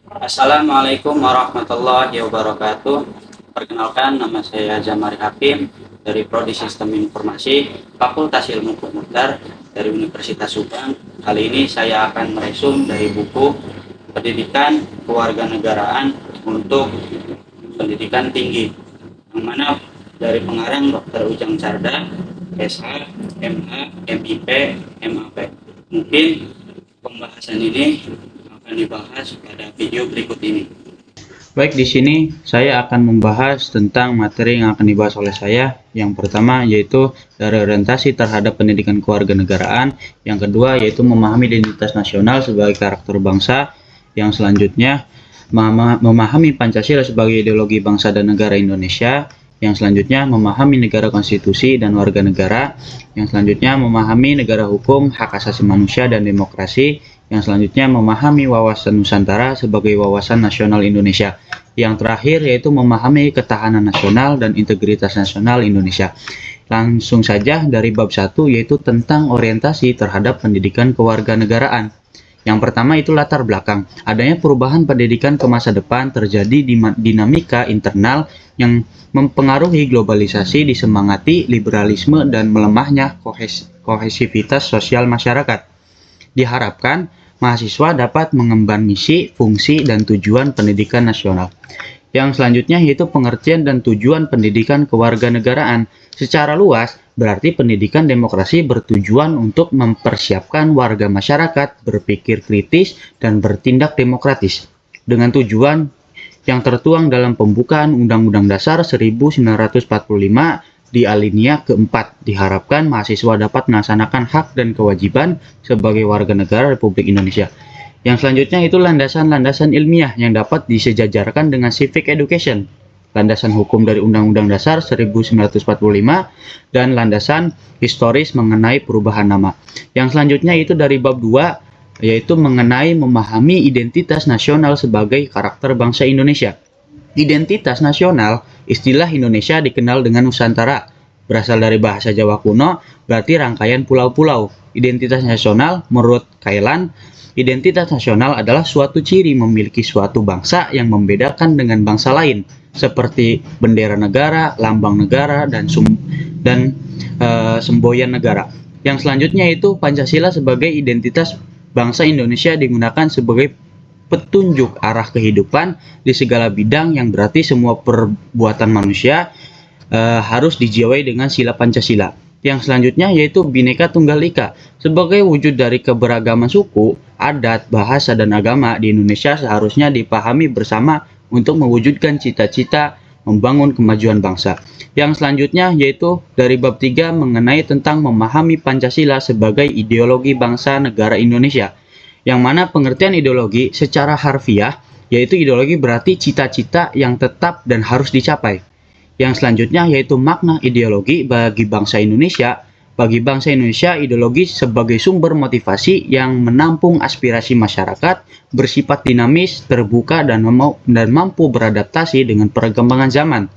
Assalamualaikum warahmatullahi wabarakatuh. Perkenalkan, nama saya Jamari Hakim dari Prodi Sistem Informasi Fakultas Ilmu Komputer dari Universitas Subang. Kali ini saya akan meresum dari buku Pendidikan Kewarganegaraan untuk Pendidikan Tinggi, yang mana dari pengarang Dr. Ujang Carda, SH, MA, MIP, MAP. Mungkin pembahasan ini akan dibahas pada video berikut ini. Baik, di sini saya akan membahas tentang materi yang akan dibahas oleh saya. Yang pertama yaitu dari orientasi terhadap pendidikan kewarganegaraan. Yang kedua yaitu memahami identitas nasional sebagai karakter bangsa. Yang selanjutnya memahami Pancasila sebagai ideologi bangsa dan negara Indonesia. Yang selanjutnya memahami negara konstitusi dan warga negara. Yang selanjutnya memahami negara hukum, hak asasi manusia dan demokrasi. Yang selanjutnya memahami wawasan Nusantara sebagai wawasan nasional Indonesia. Yang terakhir yaitu memahami ketahanan nasional dan integritas nasional Indonesia. Langsung saja dari bab 1 yaitu tentang orientasi terhadap pendidikan kewarganegaraan. Yang pertama itu latar belakang. Adanya perubahan pendidikan ke masa depan terjadi di dinamika internal yang mempengaruhi globalisasi, disemangati liberalisme dan melemahnya kohesivitas sosial masyarakat. Diharapkan mahasiswa dapat mengemban misi, fungsi, dan tujuan pendidikan nasional. Yang selanjutnya yaitu pengertian dan tujuan pendidikan kewarganegaraan. Secara luas, berarti pendidikan demokrasi bertujuan untuk mempersiapkan warga masyarakat berpikir kritis dan bertindak demokratis. Dengan tujuan yang tertuang dalam pembukaan Undang-Undang Dasar 1945 di alinea keempat, diharapkan mahasiswa dapat melaksanakan hak dan kewajiban sebagai warga negara Republik Indonesia. Yang selanjutnya itu landasan-landasan ilmiah yang dapat disejajarkan dengan civic education, landasan hukum dari Undang-Undang Dasar 1945, dan landasan historis mengenai perubahan nama. Yang selanjutnya itu dari bab 2, yaitu mengenai memahami identitas nasional sebagai karakter bangsa Indonesia. Identitas nasional, istilah Indonesia dikenal dengan Nusantara. Berasal dari bahasa Jawa kuno, berarti rangkaian pulau-pulau. Identitas nasional, menurut Kailan, identitas nasional adalah suatu ciri memiliki suatu bangsa yang membedakan dengan bangsa lain, seperti bendera negara, lambang negara, dan semboyan negara. Yang selanjutnya itu Pancasila sebagai identitas bangsa Indonesia digunakan sebagai petunjuk arah kehidupan di segala bidang, yang berarti semua perbuatan manusia harus dijiwai dengan sila Pancasila. Yang selanjutnya yaitu Bhinneka Tunggal Ika sebagai wujud dari keberagaman suku, adat, bahasa, dan agama di Indonesia seharusnya dipahami bersama untuk mewujudkan cita-cita membangun kemajuan bangsa. Yang selanjutnya yaitu dari bab 3 mengenai tentang memahami Pancasila sebagai ideologi bangsa negara Indonesia, yang mana pengertian ideologi secara harfiah yaitu ideologi berarti cita-cita yang tetap dan harus dicapai. Yang selanjutnya yaitu makna ideologi bagi bangsa Indonesia. Bagi bangsa Indonesia, ideologi sebagai sumber motivasi yang menampung aspirasi masyarakat, bersifat dinamis, terbuka, dan mampu beradaptasi dengan perkembangan zaman.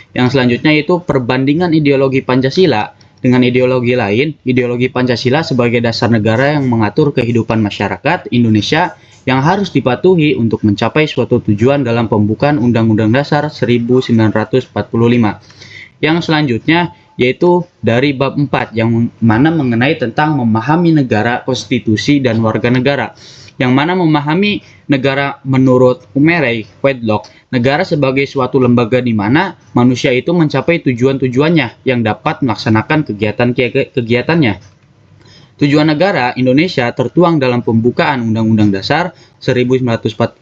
Yang selanjutnya itu perbandingan ideologi Pancasila dengan ideologi lain. Ideologi Pancasila sebagai dasar negara yang mengatur kehidupan masyarakat Indonesia yang harus dipatuhi untuk mencapai suatu tujuan dalam pembukaan Undang-Undang Dasar 1945. Yang selanjutnya yaitu dari bab 4 yang mana mengenai tentang memahami negara, konstitusi, dan warga negara. Yang mana memahami negara menurut Umerey Wedlock, negara sebagai suatu lembaga di mana manusia itu mencapai tujuan-tujuannya yang dapat melaksanakan kegiatannya. Tujuan negara Indonesia tertuang dalam pembukaan Undang-Undang Dasar 1945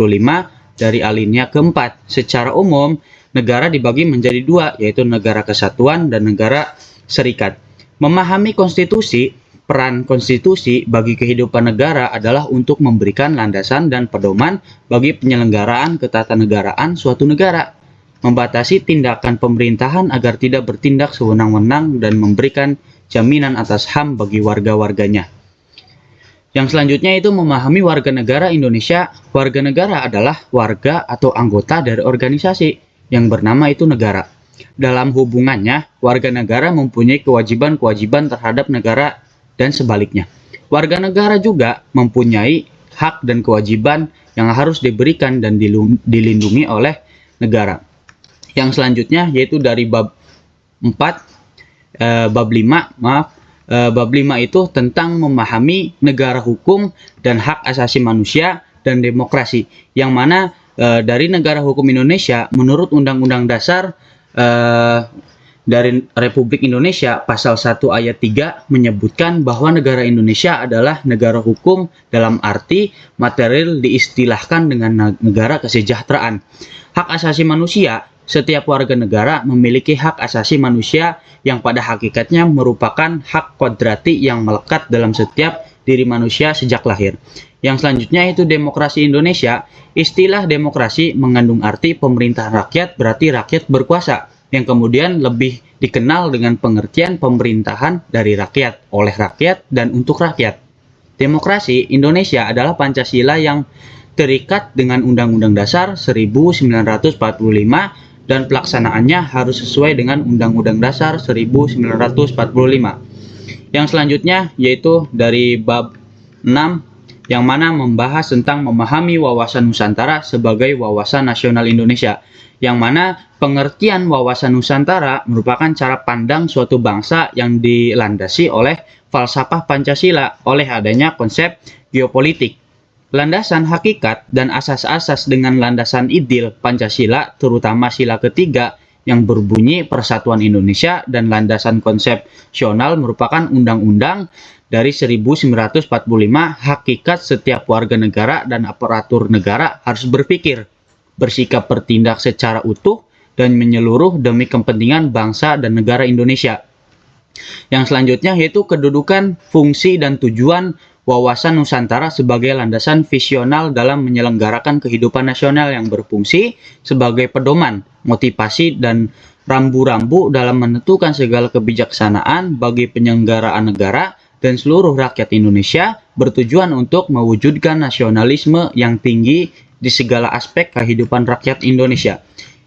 dari alinea keempat. Secara umum, negara dibagi menjadi dua, yaitu negara kesatuan dan negara serikat. Memahami konstitusi, peran konstitusi bagi kehidupan negara adalah untuk memberikan landasan dan pedoman bagi penyelenggaraan ketatanegaraan suatu negara, membatasi tindakan pemerintahan agar tidak bertindak sewenang-wenang dan memberikan jaminan atas HAM bagi warga-warganya. Yang selanjutnya itu memahami warga negara Indonesia. Warga negara adalah warga atau anggota dari organisasi yang bernama itu negara. Dalam hubungannya, warga negara mempunyai kewajiban-kewajiban terhadap negara dan sebaliknya. Warga negara juga mempunyai hak dan kewajiban yang harus diberikan dan dilindungi oleh negara. Yang selanjutnya yaitu dari bab 4, bab 5, bab 5 itu tentang memahami negara hukum dan hak asasi manusia dan demokrasi, yang mana dari negara hukum Indonesia menurut Undang-Undang Dasar dari Republik Indonesia pasal 1 ayat 3 menyebutkan bahwa negara Indonesia adalah negara hukum dalam arti material diistilahkan dengan negara kesejahteraan. Hak asasi manusia, setiap warga negara memiliki hak asasi manusia yang pada hakikatnya merupakan hak kodrati yang melekat dalam setiap diri manusia sejak lahir. Yang selanjutnya itu demokrasi Indonesia. Istilah demokrasi mengandung arti pemerintahan rakyat berarti rakyat berkuasa, yang kemudian lebih dikenal dengan pengertian pemerintahan dari rakyat, oleh rakyat, dan untuk rakyat. Demokrasi Indonesia adalah Pancasila yang terikat dengan Undang-Undang Dasar 1945 dan pelaksanaannya harus sesuai dengan Undang-Undang Dasar 1945. Yang selanjutnya yaitu dari bab 6 yang mana membahas tentang memahami wawasan Nusantara sebagai wawasan nasional Indonesia, yang mana pengertian wawasan Nusantara merupakan cara pandang suatu bangsa yang dilandasi oleh falsafah Pancasila oleh adanya konsep geopolitik. Landasan hakikat dan asas-asas dengan landasan ideal Pancasila, terutama sila ketiga yang berbunyi Persatuan Indonesia, dan landasan konsepsional merupakan undang-undang dari 1945. Hakikat setiap warga negara dan aparatur negara harus berpikir, bersikap, bertindak secara utuh dan menyeluruh demi kepentingan bangsa dan negara Indonesia. Yang selanjutnya yaitu kedudukan, fungsi, dan tujuan wawasan Nusantara sebagai landasan visional dalam menyelenggarakan kehidupan nasional yang berfungsi sebagai pedoman, motivasi, dan rambu-rambu dalam menentukan segala kebijaksanaan bagi penyelenggaraan negara dan seluruh rakyat Indonesia, bertujuan untuk mewujudkan nasionalisme yang tinggi di segala aspek kehidupan rakyat Indonesia.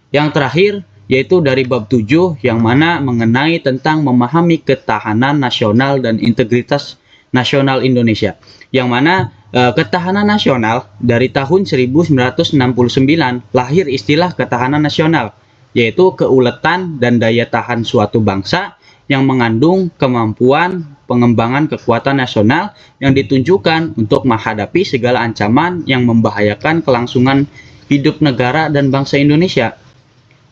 Yang terakhir yaitu dari bab 7 yang mana mengenai tentang memahami ketahanan nasional dan integritas nasional Indonesia, yang mana ketahanan nasional dari tahun 1969 lahir istilah ketahanan nasional, yaitu keuletan dan daya tahan suatu bangsa yang mengandung kemampuan pengembangan kekuatan nasional yang ditunjukkan untuk menghadapi segala ancaman yang membahayakan kelangsungan hidup negara dan bangsa Indonesia.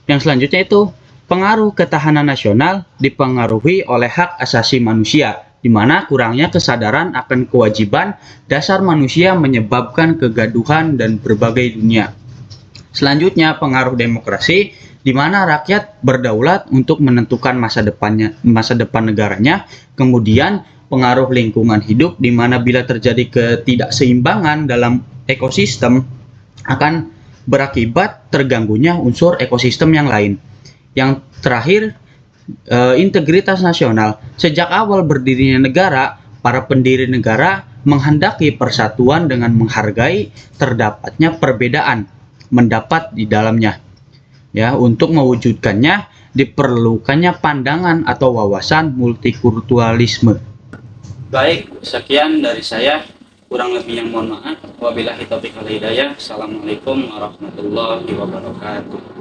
Yang selanjutnya itu pengaruh ketahanan nasional dipengaruhi oleh hak asasi manusia, di mana kurangnya kesadaran akan kewajiban dasar manusia menyebabkan kegaduhan dan berbagai dunia. Selanjutnya pengaruh demokrasi, di mana rakyat berdaulat untuk menentukan masa depan negaranya. Kemudian pengaruh lingkungan hidup, di mana bila terjadi ketidakseimbangan dalam ekosistem akan berakibat terganggunya unsur ekosistem yang lain. Yang terakhir, integritas nasional. Sejak awal berdirinya negara, para pendiri negara menghendaki persatuan dengan menghargai terdapatnya perbedaan mendapat di dalamnya. Ya, untuk mewujudkannya diperlukannya pandangan atau wawasan multikulturalisme. Baik, sekian dari saya. Kurang lebih yang mohon maaf. Wabillahi taufiq wal hidayah. Assalamualaikum warahmatullahi wabarakatuh.